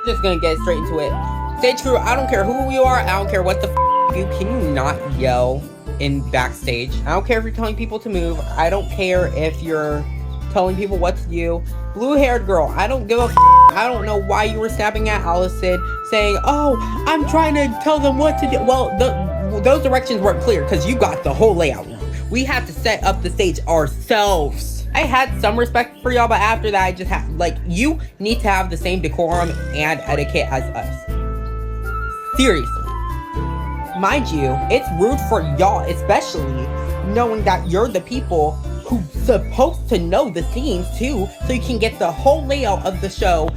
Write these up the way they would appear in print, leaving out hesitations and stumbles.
Just gonna get straight into it. Stage crew, I don't care who you are, I don't care what the you can you not yell in backstage? I don't care if you're telling people to move, I don't care if you're telling people what to do. Blue-haired girl, I don't give a I don't know why you were snapping at Allison, saying, oh, I'm trying to tell them what to do. Well, those directions weren't clear because you got the whole layout wrong. We had to set up the stage ourselves. I had some respect for y'all, but after that, I just had, like, you need to have the same decorum and etiquette as us. Seriously. Mind you, it's rude for y'all, especially knowing that you're the people who's supposed to know the scenes too, so you can get the whole layout of the show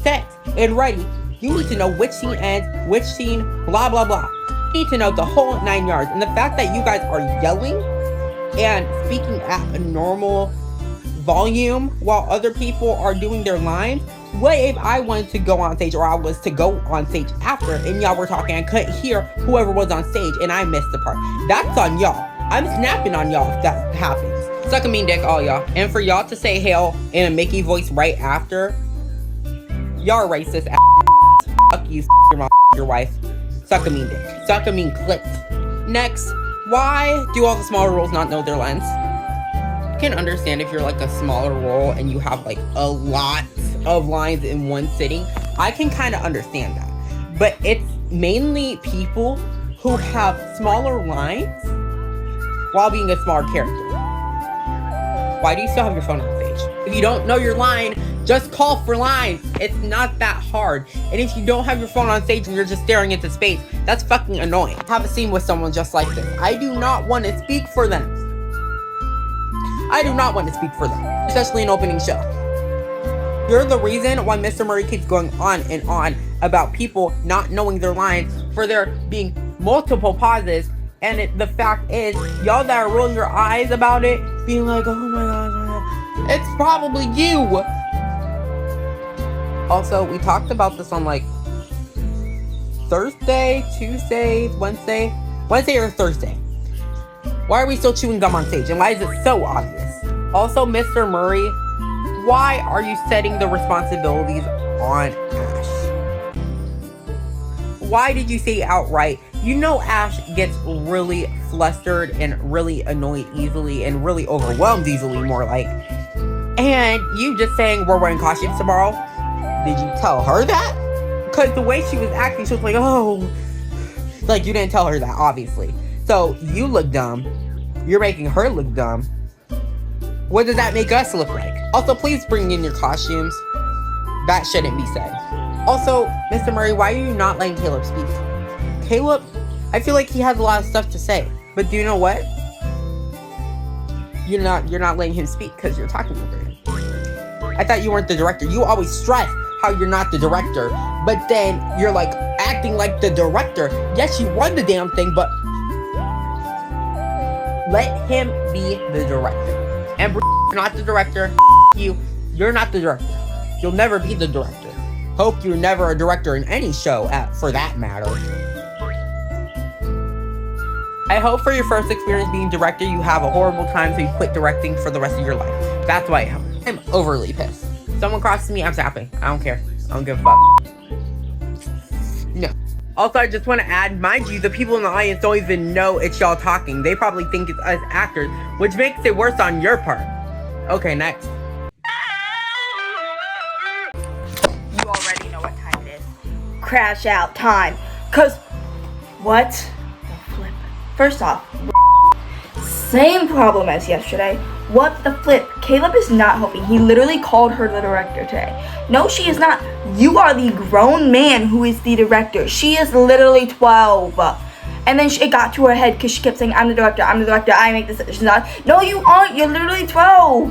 set and ready. You need to know which scene ends, which scene, blah, blah, blah. You need to know the whole 9 yards. And the fact that you guys are yelling and speaking at a normal volume while other people are doing their lines, what if I wanted to go on stage, or I was to go on stage after, and y'all were talking and couldn't hear whoever was on stage and I missed the part? That's on y'all. I'm snapping on y'all if that happens. Suck a mean dick, all y'all. And for y'all to say hail in a Mickey voice right after, y'all racist ass. Fuck you, your mom, your wife. Suck a mean dick. Suck a mean clit. Next, why do all the smaller roles not know their lines? I can understand if you're like a smaller role and you have like a lot of lines in one sitting. I can kind of understand that. But it's mainly people who have smaller lines while being a smaller character. Why do you still have your phone on stage? If you don't know your line, just call for lines. It's not that hard. And if you don't have your phone on stage and you're just staring into space, that's fucking annoying. Have a scene with someone just like this. I do not want to speak for them. I do not want to speak for them, especially an opening show. You're the reason why Mr. Murray keeps going on and on about people not knowing their lines, for there being multiple pauses. And the fact is, y'all that are rolling your eyes about it, being like, oh my gosh, it's probably you. Also, we talked about this on like Thursday, Tuesday, Wednesday or Thursday. Why are we still chewing gum on stage? And why is it so obvious? Also, Mr. Murray, why are you setting the responsibilities on Ash? Why did you say outright, you know Ash gets really flustered and really annoyed easily and really overwhelmed easily, more like. And you just saying we're wearing costumes tomorrow? Did you tell her that? Because the way she was acting, she was like, oh. Like, you didn't tell her that, obviously. So, you look dumb. You're making her look dumb. What does that make us look like? Also, please bring in your costumes. That shouldn't be said. Also, Mr. Murray, why are you not letting Caleb speak? Caleb, I feel like he has a lot of stuff to say. But do you know what? You're not letting him speak because you're talking over him. I thought you weren't the director. You always stress how you're not the director. But then you're like acting like the director. Yes, you run the damn thing, but let him be the director. And you're not the director. You're not the director. You'll never be the director. Hope you're never a director in any show, for that matter. I hope for your first experience being director, you have a horrible time, so you quit directing for the rest of your life. That's why I'm overly pissed. Someone crosses me, I'm zapping. I don't care. I don't give a fuck. No. Also, I just want to add, mind you, the people in the audience don't even know it's y'all talking. They probably think it's us actors, which makes it worse on your part. Okay, next. You already know what time it is. Crash out time. Cause, what the flip? First off, same problem as yesterday. What the flip? Caleb is not helping. He literally called her the director today. No, she is not. You are the grown man who is the director. She is literally 12. And then it got to her head because she kept saying, I'm the director, I make decisions. No, you aren't. You're literally 12.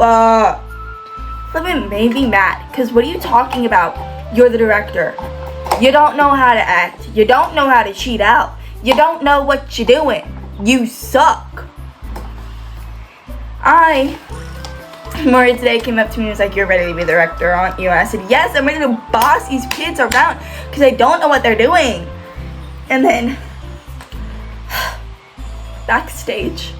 Flippin' made me mad. Because what are you talking about? You're the director. You don't know how to act. You don't know how to cheat out. You don't know what you're doing. You suck. Murray today came up to me and was like, you're ready to be the director, aren't you? And I said, yes, I'm ready to boss these kids around because I don't know what they're doing. And then, backstage,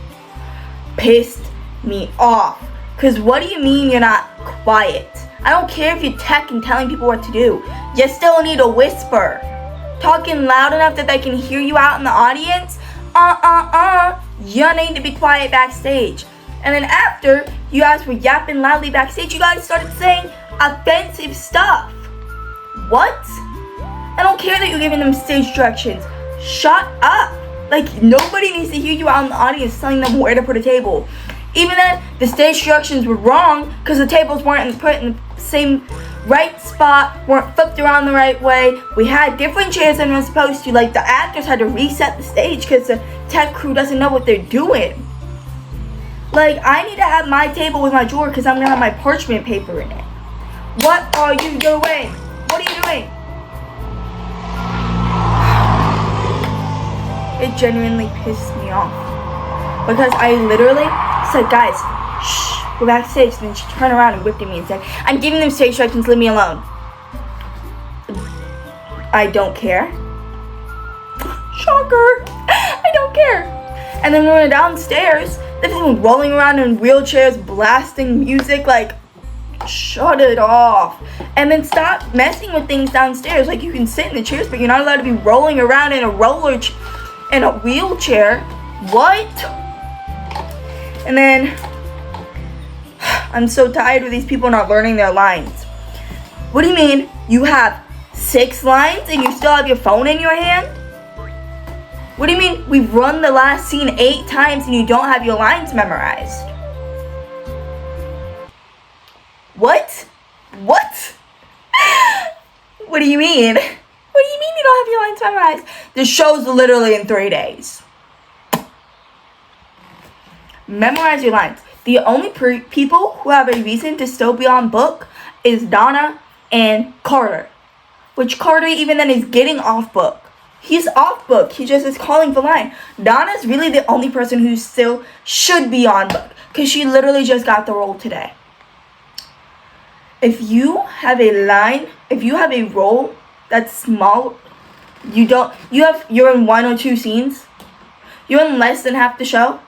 pissed me off. Because what do you mean you're not quiet? I don't care if you're tech and telling people what to do. You still need to whisper. Talking loud enough that they can hear you out in the audience? You need to be quiet backstage. And then after you guys were yapping loudly backstage, you guys started saying offensive stuff. What? I don't care that you're giving them stage directions. Shut up. Like, nobody needs to hear you out in the audience telling them where to put a table. Even then, the stage directions were wrong because the tables weren't put in the same right spot, weren't flipped around the right way. We had different chairs than we were supposed to. Like, the actors had to reset the stage because the tech crew doesn't know what they're doing. Like, I need to have my table with my drawer because I'm going to have my parchment paper in it. What are you doing? What are you doing? It genuinely pissed me off. Because I literally said, guys, shh, we're backstage. And then she turned around and whipped at me and said, I'm giving them stage directions, leave me alone. I don't care. Shocker. I don't care. And then when we were downstairs, there's people rolling around in wheelchairs, blasting music, like, shut it off. And then stop messing with things downstairs. Like, you can sit in the chairs, but you're not allowed to be rolling around in in a wheelchair. What? And then, I'm so tired of these people not learning their lines. What do you mean? You have 6 lines and you still have your phone in your hand? What do you mean we've run the last scene 8 times and you don't have your lines memorized? What? What? What do you mean? What do you mean you don't have your lines memorized? The show's literally in 3 days. Memorize your lines. The only people who have a reason to still be on book is Donna and Carter. Which Carter even then is getting off book. He's off book. He just is calling for line. Donna's really the only person who still should be on book. Because she literally just got the role today. If you have a line, if you have a role that's small, you're in 1 or 2 scenes, you're in less than half the show,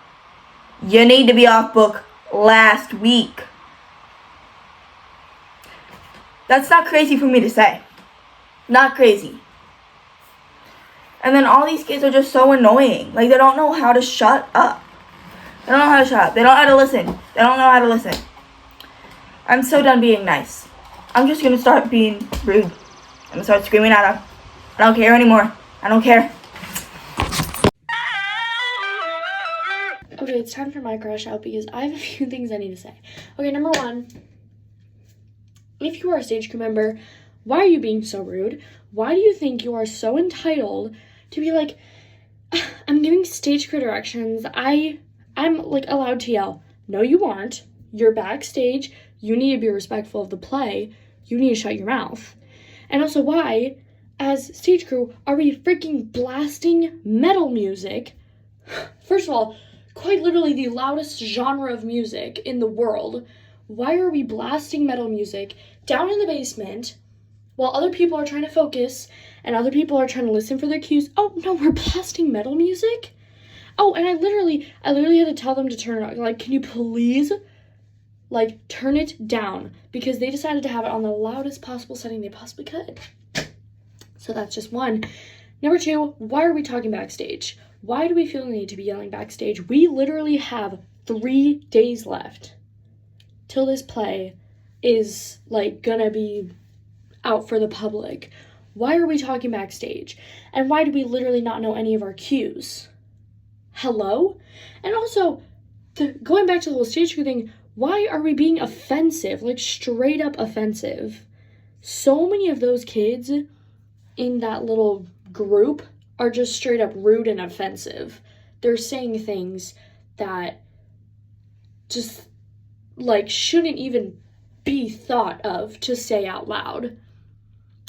you need to be off book last week. That's not crazy for me to say. Not crazy. And then all these kids are just so annoying. Like, they don't know how to shut up. They don't know how to shut up. They don't know how to listen. They don't know how to listen. I'm so done being nice. I'm just going to start being rude. I'm going to start screaming at them. I don't care anymore. I don't care. Okay, it's time for my crash out because I have a few things I need to say. Okay, number 1. If you are a stage crew member, why are you being so rude? Why do you think you are so entitled to be like, I'm giving stage crew directions. I'm like allowed to yell. No, you aren't. You're backstage. You need to be respectful of the play. You need to shut your mouth. And also, why, as stage crew, are we freaking blasting metal music? First of all, quite literally the loudest genre of music in the world. Why are we blasting metal music down in the basement while other people are trying to focus and other people are trying to listen for their cues? Oh, no, we're blasting metal music? Oh, and I literally had to tell them to turn it on. Like, can you please, like, turn it down? Because they decided to have it on the loudest possible setting they possibly could. So that's just one. Number 2, why are we talking backstage? Why do we feel the need to be yelling backstage? We literally have 3 days left till this play is, like, gonna be out for the public. Why are we talking backstage? And why do we literally not know any of our cues? Hello? And also, going back to the whole stage crew thing, why are we being offensive? Like, straight up offensive. So many of those kids in that little group are just straight up rude and offensive. They're saying things that just, like, shouldn't even be thought of to say out loud.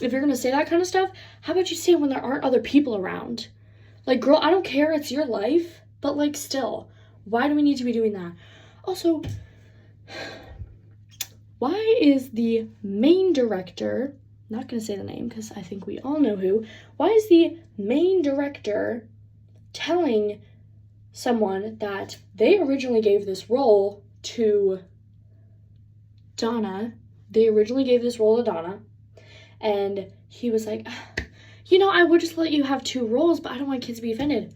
If you're gonna say that kind of stuff, how about you say it when there aren't other people around? Like, girl, I don't care, it's your life, but, like, still, why do we need to be doing that? Also, why is the main director, not gonna say the name because I think we all know who, why is the main director telling someone that they originally gave this role to Donna, they originally gave this role to Donna, and he was like, you know, I would just let you have 2 roles, but I don't want kids to be offended.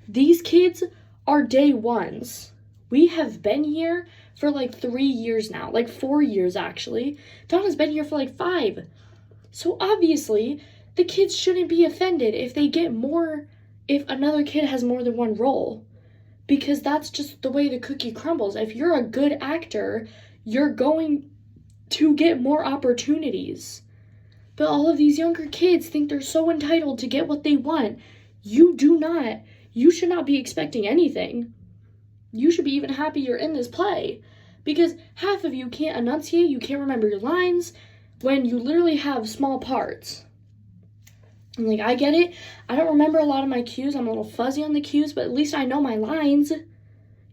These kids are day ones. We have been here for like 3 years now, like 4 years actually. Donna's been here for like 5. So obviously, the kids shouldn't be offended if they get more, if another kid has more than 1 role. Because that's just the way the cookie crumbles. If you're a good actor, you're going to get more opportunities. But all of these younger kids think they're so entitled to get what they want. You do not. You should not be expecting anything. You should be even happy you're in this play. Because half of you can't enunciate, you can't remember your lines, when you literally have small parts. And like, I get it. I don't remember a lot of my cues. I'm a little fuzzy on the cues, but at least I know my lines.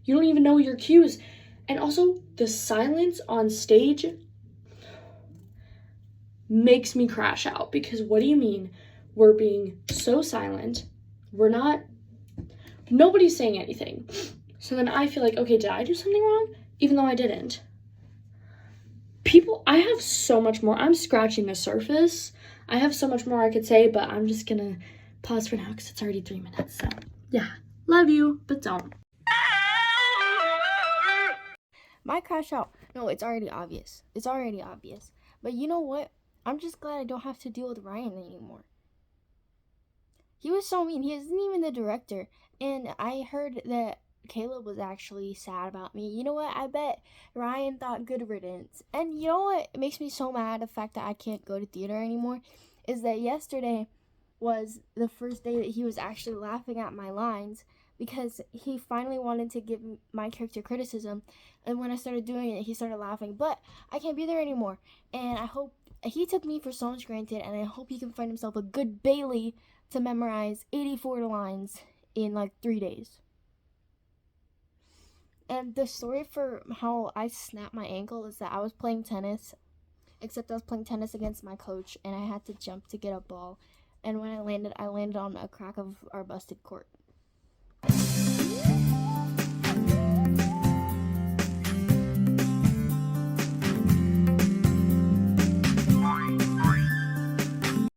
You don't even know your cues. And also, the silence on stage makes me crash out. Because what do you mean? We're being so silent. Nobody's saying anything. So then I feel like, okay, did I do something wrong? Even though I didn't. I have so much more. I'm scratching the surface. I have so much more I could say, but I'm just gonna pause for now because it's already 3 minutes. So, yeah. Love you, but don't. My crash out. No, it's already obvious. It's already obvious. But you know what? I'm just glad I don't have to deal with Ryan anymore. He was so mean. He isn't even the director. And I heard that Caleb was actually sad about me. You know what? I bet Ryan thought good riddance. And you know what makes me so mad, the fact that I can't go to theater anymore, is that yesterday was the first day that he was actually laughing at my lines, because he finally wanted to give my character criticism, and when I started doing it, he started laughing. But I can't be there anymore, and I hope he took me for so much granted, and I hope he can find himself a good Bailey to memorize 84 lines in like 3 days. And the story for how I snapped my ankle is that I was playing tennis, except I was playing tennis against my coach, and I had to jump to get a ball. And when I landed on a crack of our busted court.